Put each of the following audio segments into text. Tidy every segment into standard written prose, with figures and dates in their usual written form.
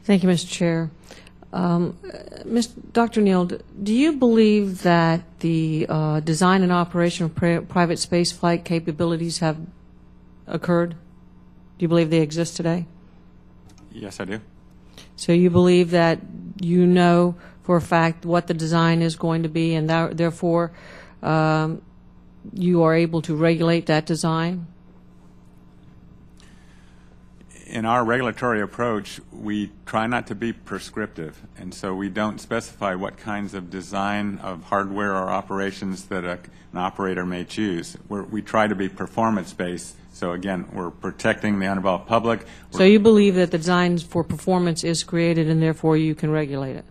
Thank you, Mr. Chair. Dr. Nield, do you believe that the design and operation of private space flight capabilities have occurred? Do you believe they exist today? Yes, I do. So you believe that you know for a fact what the design is going to be, and therefore you are able to regulate that design? In our regulatory approach, we try not to be prescriptive, and so we don't specify what kinds of design of hardware or operations that an operator may choose. We try to be performance-based, so again, we're protecting the uninvolved public. So you believe that the design for performance is created and therefore you can regulate it?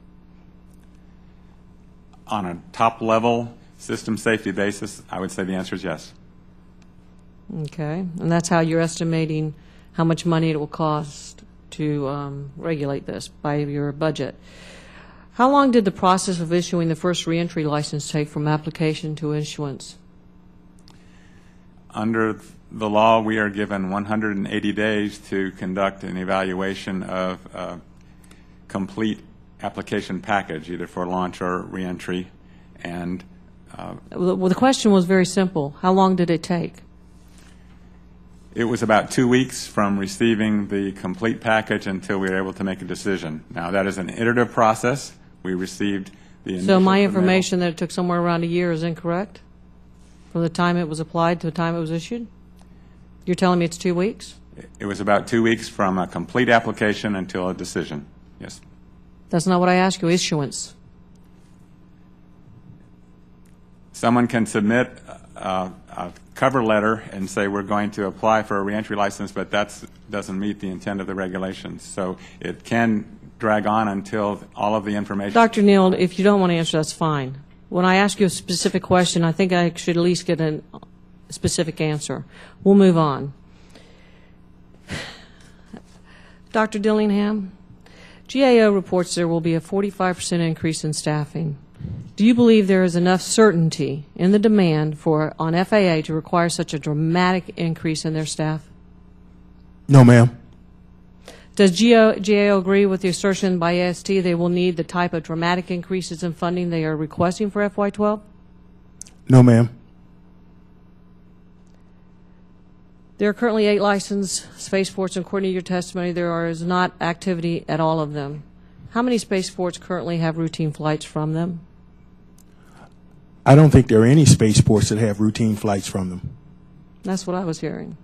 On a top-level system safety basis, I would say the answer is yes. Okay, and that's how you're estimating how much money it will cost to regulate this by your budget. How long did the process of issuing the first reentry license take from application to issuance? Under the law, we are given 180 days to conduct an evaluation of a complete application package, either for launch or reentry. And well, the question was very simple. How long did it take? It was about 2 weeks from receiving the complete package until we were able to make a decision. Now, that is an iterative process. We received the initial So my information that it took somewhere around a year is incorrect? From the time it was applied to the time it was issued? You're telling me it's 2 weeks? It was about 2 weeks from a complete application until a decision, yes. That's not what I asked you, issuance. Someone can submit a cover letter and say we're going to apply for a reentry license, but that doesn't meet the intent of the regulations. So it can drag on until all of the information. Dr. Nield, if you don't want to answer, that's fine. When I ask you a specific question, I think I should at least get a specific answer. We'll move on. Dr. Dillingham, GAO reports there will be a 45% increase in staffing. Do you believe there is enough certainty in the demand on FAA to require such a dramatic increase in their staff? No, ma'am. Does GAO agree with the assertion by AST they will need the type of dramatic increases in funding they are requesting for FY12? No, ma'am. There are currently 8 licensed spaceports, and according to your testimony, there is not activity at all of them. How many spaceports currently have routine flights from them? I don't think there are any spaceports that have routine flights from them. That's what I was hearing.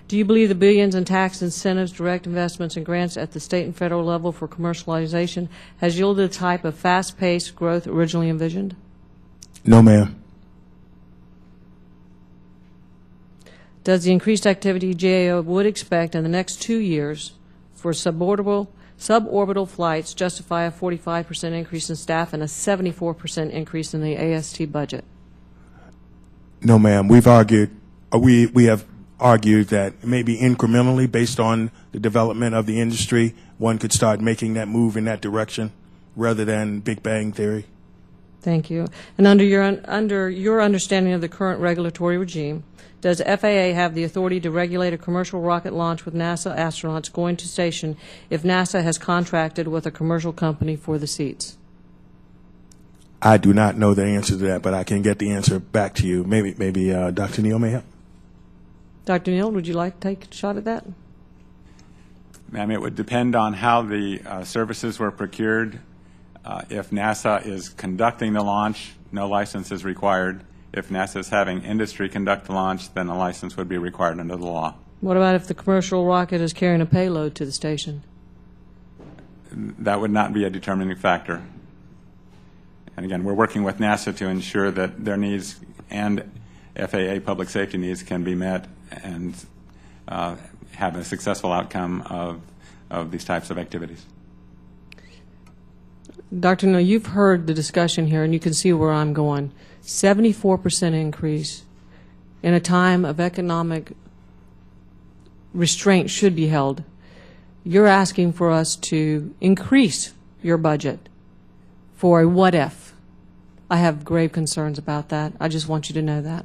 Do you believe the billions in tax incentives, direct investments, and grants at the state and federal level for commercialization has yielded the type of fast-paced growth originally envisioned? No, ma'am. Does the increased activity GAO would expect in the next 2 years for suborbital flights justify a 45% increase in staff and a 74% increase in the AST budget? No, ma'am. We have argued that maybe incrementally, based on the development of the industry, one could start making that move in that direction rather than Big Bang Theory. Thank you. And under your understanding of the current regulatory regime, does FAA have the authority to regulate a commercial rocket launch with NASA astronauts going to station if NASA has contracted with a commercial company for the seats? I do not know the answer to that, but I can get the answer back to you. Maybe Dr. Nield may help. Dr. Nield, would you like to take a shot at that? Ma'am, it would depend on how the services were procured. If NASA is conducting the launch, no license is required. If NASA is having industry conduct the launch, then a license would be required under the law. What about if the commercial rocket is carrying a payload to the station? That would not be a determining factor. And again, we're working with NASA to ensure that their needs and FAA public safety needs can be met and have a successful outcome of these types of activities. Dr. Nield, you've heard the discussion here, and you can see where I'm going. 74% increase in a time of economic restraint should be held. You're asking for us to increase your budget for a what if. I have grave concerns about that. I just want you to know that.